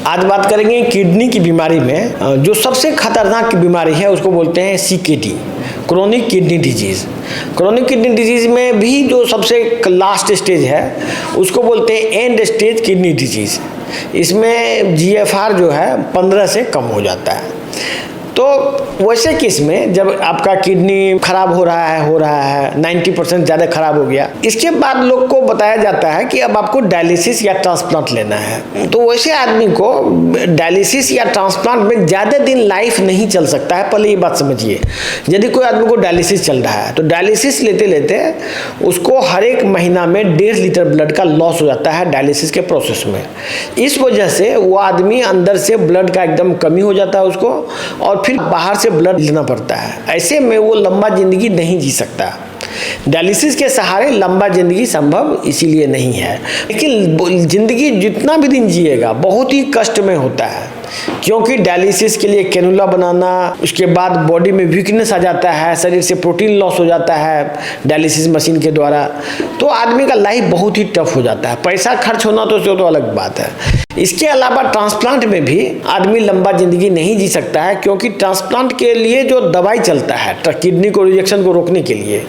आज बात करेंगे किडनी की बीमारी में। जो सबसे खतरनाक बीमारी है उसको बोलते हैं CKD, chronic kidney disease. Chronic kidney disease में भी जो सबसे लास्ट स्टेज है उसको बोलते हैं एंड स्टेज किडनी डिजीज़। इसमें GFR जो है 15 से कम हो जाता है। तो वैसे केस में जब आपका किडनी खराब हो रहा है 90% ज़्यादा खराब हो गया, इसके बाद लोग को बताया जाता है कि अब आपको डायलिसिस या ट्रांसप्लांट लेना है। तो वैसे आदमी को डायलिसिस या ट्रांसप्लांट में ज़्यादा दिन लाइफ नहीं चल सकता है। पहले ये बात समझिए, यदि कोई आदमी को डायलिसिस चल रहा है तो डायलिसिस लेते लेते उसको हर एक महीना में 1.5 लीटर ब्लड का लॉस हो जाता है डायलिसिस के प्रोसेस में। इस वजह से वो आदमी अंदर से ब्लड का एकदम कमी हो जाता है उसको, और फिर बाहर से ब्लड लेना पड़ता है। ऐसे में वो लंबा जिंदगी नहीं जी सकता। डायलिसिस के सहारे लंबा जिंदगी संभव इसीलिए नहीं है, लेकिन जिंदगी जितना भी दिन जिएगा बहुत ही कष्ट में होता है, क्योंकि डायलिसिस के लिए कैनुला बनाना, उसके बाद बॉडी में वीकनेस आ जाता है, शरीर से प्रोटीन लॉस हो जाता है डायलिसिस मशीन के द्वारा। तो आदमी का लाइफ बहुत ही टफ हो जाता है। पैसा खर्च होना तो अलग बात है। इसके अलावा ट्रांसप्लांट में भी आदमी लंबा जिंदगी नहीं जी सकता है, क्योंकि ट्रांसप्लांट के लिए जो दवाई चलता है किडनी को रिजेक्शन को रोकने के लिए,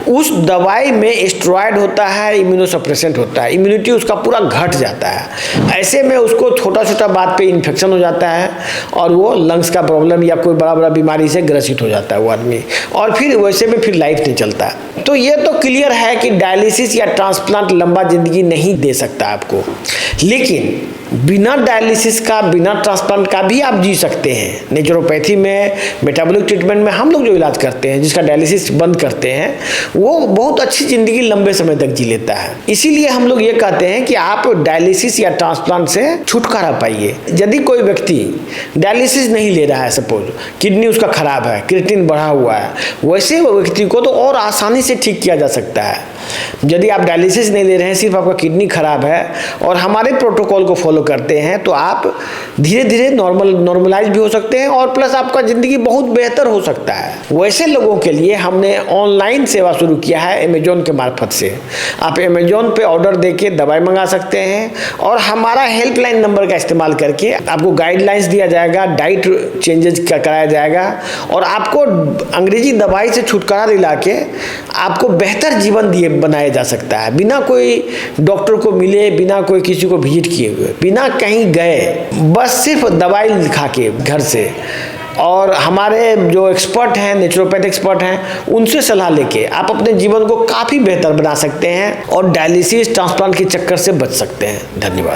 उस दवाई में स्टेरॉयड होता है, इम्यूनोसप्रेसेंट होता है, इम्यूनिटी उसका पूरा घट जाता है। ऐसे में उसको छोटा छोटा बात पे इन्फेक्शन हो जाता है और वो लंग्स का प्रॉब्लम या कोई बड़ा बीमारी से ग्रसित हो जाता है वो आदमी, और फिर वैसे में फिर लाइफ नहीं चलता। तो ये तो क्लियर है कि डायलिसिस या ट्रांसप्लांट लंबा जिंदगी नहीं दे सकता आपको, लेकिन बिना डायलिसिस का, बिना ट्रांसप्लांट का भी आप जी सकते हैं। नेचुरोपैथी में, मेटाबॉलिक ट्रीटमेंट में हम लोग जो इलाज करते हैं, जिसका डायलिसिस बंद करते हैं, वो बहुत अच्छी ज़िंदगी लंबे समय तक जी लेता है। इसीलिए हम लोग ये कहते हैं कि आप डायलिसिस या ट्रांसप्लांट से छुटकारा पाइए। यदि कोई व्यक्ति डायलिसिस नहीं ले रहा है, सपोज किडनी उसका खराब है, क्रिएटिनिन बढ़ा हुआ है, वैसे व्यक्ति को तो और आसानी से ठीक किया जा सकता है। यदि आप डायलिसिस नहीं ले रहे हैं, सिर्फ आपका किडनी खराब है और हमारे प्रोटोकॉल को फॉलो करते हैं, तो आप धीरे धीरे नॉर्मलाइज भी हो सकते हैं और प्लस आपका ज़िंदगी बहुत बेहतर हो सकता है। वैसे लोगों के लिए हमने ऑनलाइन सेवा शुरू किया है अमेजोन के मार्फत से। आप अमेजोन पे ऑर्डर देके दवाई मंगा सकते हैं और हमारा हेल्पलाइन नंबर का इस्तेमाल करके आपको गाइडलाइंस दिया जाएगा, डाइट चेंजेस कराया जाएगा और आपको अंग्रेजी दवाई से छुटकारा दिला के आपको बेहतर जीवन बनाया जा सकता है, बिना कोई डॉक्टर को मिले, बिना कोई किसी को विजिट किए हुए, बिना कहीं गए, बस सिर्फ दवाई लिखा के घर से। और हमारे जो एक्सपर्ट हैं, नेचुरोपैथ एक्सपर्ट हैं, उनसे सलाह लेके आप अपने जीवन को काफ़ी बेहतर बना सकते हैं और डायलिसिस ट्रांसप्लांट के चक्कर से बच सकते हैं। धन्यवाद।